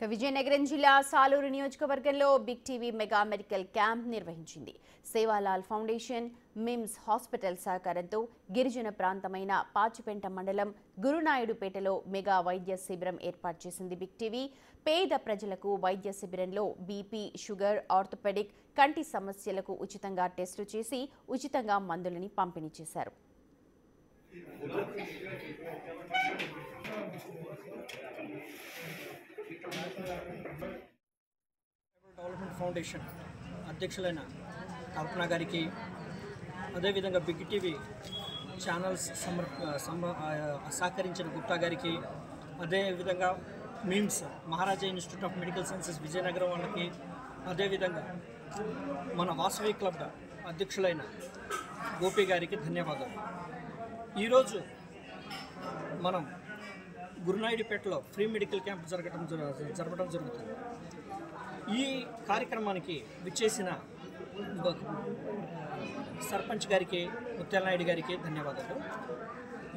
విజయనగరం జిల్లా సాలూరు నియోజకవర్గంలో big TV mega medical camp నిర్వహించింది. సేవాలాల్ ఫౌండేషన్, మిమ్స్ హాస్పిటల్ సహకారంతో గిరిజన ప్రాంతమైన పాచిపెంట మండలం గురునాయుడుపేటలో మెగా వైద్య శిబిరం ఏర్పాటు చేసింది. బిగ్ టీవీ పేద ప్రజలకు వైద్య శిబిరంలో బీపీ, షుగర్, ఆర్థోపెడిక్, కంటి సమస్యలకు ఉచితంగా టెస్టులు చేసి ఉచితంగా మందులని పంపిణీ చేశారు. డెవలప్మెంట్ ఫౌండేషన్ అధ్యక్షులైన కల్పన గారికి, అదేవిధంగా బిగ్ టీవీ ఛానల్స్ సహకరించిన గుప్తా గారికి, అదేవిధంగా MIMS Maharaja institute of medical sciences Vizianagaram వాళ్ళకి, అదేవిధంగా మన వాసవి క్లబ్ అధ్యక్షులైన గోపి గారికి ధన్యవాదాలు. ఈరోజు మనం గురునాయుడుపేటలో ఫ్రీ మెడికల్ క్యాంప్ జరపడం జరుగుతుంది. ఈ కార్యక్రమానికి విచ్చేసిన సర్పంచ్ గారికి, ముత్యాల నాయుడు గారికి ధన్యవాదాలు.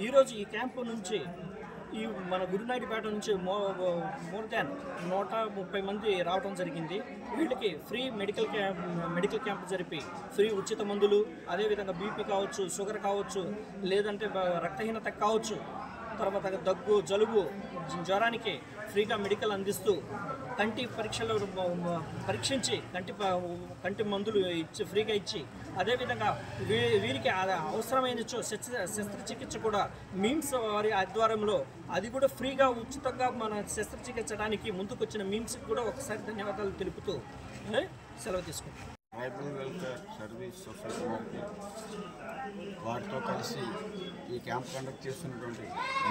ఈరోజు ఈ క్యాంపు నుంచి మన గురునాయుడుపేట నుంచి మోర్ దాన్ 130 మంది రావడం జరిగింది. వీళ్ళకి ఫ్రీ మెడికల్ క్యాంప్ జరిపి ఫ్రీ ఉచిత మందులు, అదేవిధంగా బీపీ కావచ్చు, షుగర్ కావచ్చు, లేదంటే రక్తహీనత కావచ్చు, తర్వాత దగ్గు, జలుబు, జ్వరానికి ఫ్రీగా మెడికల్ అందిస్తూ కంటి పరీక్షలు పరీక్షించి కంటి మందులు ఫ్రీగా ఇచ్చి, అదేవిధంగా వీరికి అవసరమైన శస్త్రచికిత్స కూడా మిమ్స్ వారి ఆధ్వర్యంలో అది కూడా ఫ్రీగా ఉచితంగా మన శస్త్రచికిత్సడానికి ముందుకొచ్చిన మిమ్స్కి కూడా ఒకసారి ధన్యవాదాలు తెలుపుతూ సెలవు తీసుకుంటాం. ట్రైబల్ వెల్ఫేర్ సర్వీస్ సొసైటీ వారితో కలిసి ఈ క్యాంప్ కండక్ట్ చేస్తున్నటువంటి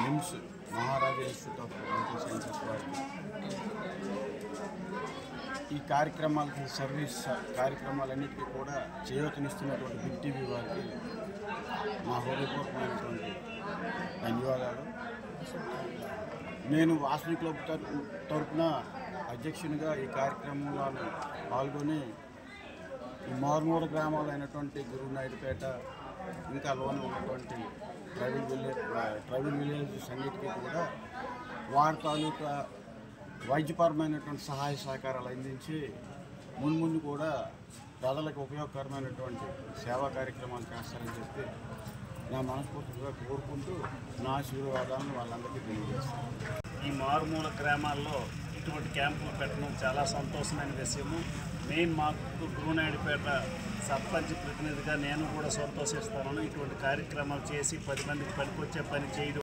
MIMS Maharaja institute of medical sciences వారికి ఈ కార్యక్రమాలన్నిటికీ కూడా చేయూతనిస్తున్నటువంటి బిగ్ టీవీ వారికి మా హృదయపూర్వకమైనటువంటి ధన్యవాదాలు. నేను వాసవి క్లబ్ తరఫున అధ్యక్షునిగా ఈ కార్యక్రమంలో పాల్గొని ఈ మారుమూల గ్రామాలైనటువంటి గురునాయుడుపేట, ఇంకా లోన ఉన్నటువంటి ట్రైబల్ విలేజెస్ అన్నిటికీ కూడా వారి తాలూకా వైద్యపరమైనటువంటి సహాయ సహకారాలు అందించి ముందు కూడా ప్రజలకు ఉపయోగకరమైనటువంటి సేవా కార్యక్రమాలు చేస్తారని చెప్పి నా మనస్ఫూర్తిగా కోరుకుంటూ నా ఆశీర్వాదాలను వాళ్ళందరికీ తెలియజేస్తాను. ఈ మారుమూల గ్రామాల్లో ఇటువంటి క్యాంపులు పెట్టడం చాలా సంతోషమైన విషయము. మెయిన్ మాకు గురునాయుడుపేట సర్పంచ్ ప్రతినిధిగా నేను కూడా సంతోషిస్తాను. ఇటువంటి కార్యక్రమాలు చేసి 10 మందికి పనికొచ్చే పని చేయడం